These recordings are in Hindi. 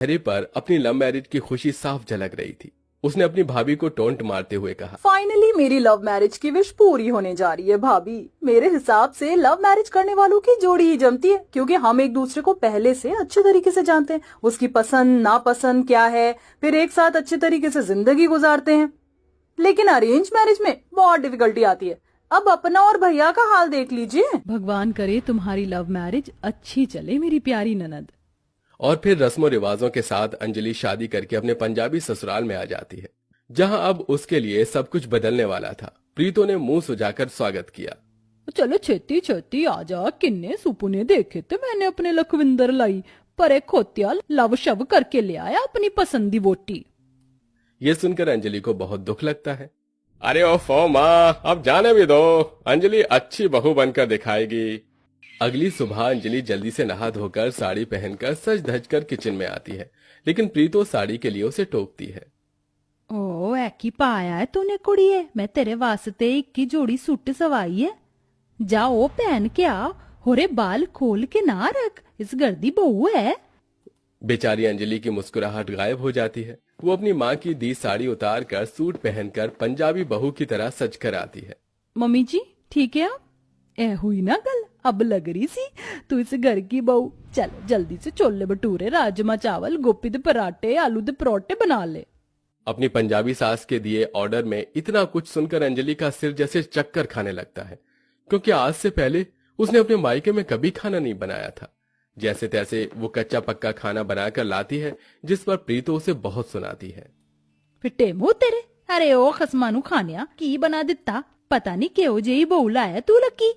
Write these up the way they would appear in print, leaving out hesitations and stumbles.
चेहरे पर अपनी लव मैरिज की खुशी साफ झलक रही थी। उसने अपनी भाभी को टोंट मारते हुए कहा, फाइनली मेरी लव मैरिज की विश पूरी होने जा रही है भाभी। मेरे हिसाब से लव मैरिज करने वालों की जोड़ी ही जमती है, क्योंकि हम एक दूसरे को पहले से अच्छे तरीके से जानते हैं, उसकी पसंद नापसंद क्या है, फिर एक साथ अच्छे तरीके से जिंदगी गुजारते हैं। लेकिन अरेंज मैरिज में बहुत डिफिकल्टी आती है। अब अपना और भैया का हाल देख लीजिए। भगवान करे तुम्हारी लव मैरिज अच्छी चले मेरी प्यारी ननद। और फिर रस्मों रिवाजों के साथ अंजलि शादी करके अपने पंजाबी ससुराल में आ जाती है, जहां अब उसके लिए सब कुछ बदलने वाला था। प्रीतो ने मुंह सुझाकर स्वागत किया। चलो छेती छेती आजा, किन्ने सुपने देखे थे मैंने अपने लखविंदर लाई, पर एक खोतिया लव शव करके ले आया अपनी पसंदी वोटी। ये सुनकर अंजलि को बहुत दुख लगता है। अरे ओफो माँ, अब जाने भी दो, अंजलि अच्छी बहू बनकर दिखाएगी। अगली सुबह अंजलि जल्दी से नहा धोकर साड़ी पहनकर सज धज कर किचन में आती है, लेकिन प्रीतो साड़ी के लिए उसे टोकती है। ओ ऐकी पाया है तूने कुड़िए, मैं तेरे वास्ते एक की जोड़ी सूट सवाई है, जा ओ पहन के आ, होरे बाल खोल के ना रख, इस गर्दी बहू है। बेचारी अंजलि की मुस्कुराहट गायब हो जाती है। वो अपनी माँ की दी साड़ी उतार कर सूट पहनकर पंजाबी बहू की तरह सज कर आती है। मम्मी जी ठीक है आप? ए हुई ना गल, अब लग रही सी तू इस घर की बहू। चल जल्दी से छोले भटूरे, राजमा चावल, गोभी दे पराठे, आलू दे परोठे बना ले। अपनी पंजाबी सास के दिए ऑर्डर में इतना कुछ सुनकर अंजलि का सिर जैसे चक्कर खाने लगता है, क्योंकि आज से पहले उसने अपने मायके में कभी खाना नहीं बनाया था। जैसे तैसे वो कच्चा पक्का खाना बनाकर लाती है, जिस पर प्रीतो उसे बहुत सुनाती है। फिट्टे मुंह तेरे, अरे ओ खसमानू खानिया की बना दिता, पता नहीं केहो जेही बहू लाया तू लकी।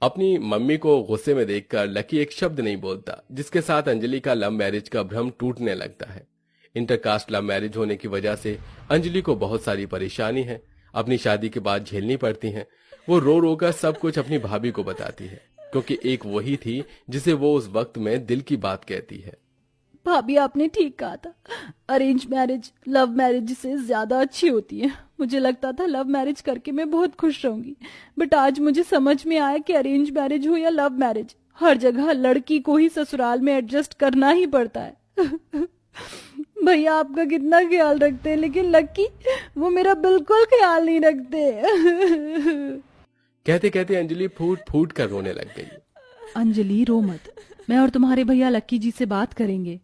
अपनी मम्मी को गुस्से में देखकर लकी एक शब्द नहीं बोलता, जिसके साथ अंजलि का लव मैरिज का भ्रम टूटने लगता है। इंटरकास्ट लव मैरिज होने की वजह से अंजलि को बहुत सारी परेशानी है अपनी शादी के बाद झेलनी पड़ती हैं। वो रो रो कर सब कुछ अपनी भाभी को बताती है, क्योंकि एक वही थी जिसे वो उस वक्त में दिल की बात कहती है। भाभी आपने ठीक कहा था, अरेंज मैरिज लव मैरिज से ज्यादा अच्छी होती है। मुझे लगता था लव मैरिज करके मैं बहुत खुश रहूंगी, बट आज मुझे समझ में आया कि अरेंज मैरिज हो या लव मैरिज, हर जगह लड़की को ही ससुराल में एडजस्ट करना ही पड़ता है। भैया आपका कितना ख्याल रखते हैं, लेकिन लक्की वो मेरा बिल्कुल ख्याल नहीं रखते। कहते कहते अंजलि फूट फूट कर रोने लग गई। अंजलि रो मत, मैं और तुम्हारे भैया लक्की जी से बात करेंगे।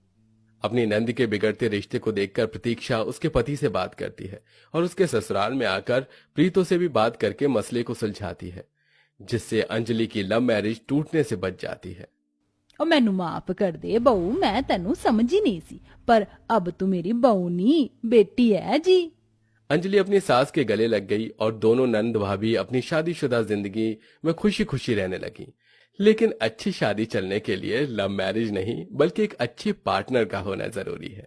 अपनी नंद के बिगड़ते रिश्ते को देखकर प्रतीक्षा उसके पति से बात करती है और उसके ससुराल में आकर प्रीतो से भी बात करके मसले को सुलझाती है, जिससे अंजलि की लव मैरिज टूटने से बच जाती है। और मैनू माफ कर दे बहू, मैं तेनू समझ ही नहीं सी, पर अब तू मेरी बहू नहीं बेटी है जी। अंजलि अपनी सास के गले लग गई और दोनों नंद भाभी अपनी शादीशुदा जिंदगी में खुशी खुशी रहने लगी। लेकिन अच्छी शादी चलने के लिए लव मैरिज नहीं, बल्कि एक अच्छी पार्टनर का होना जरूरी है।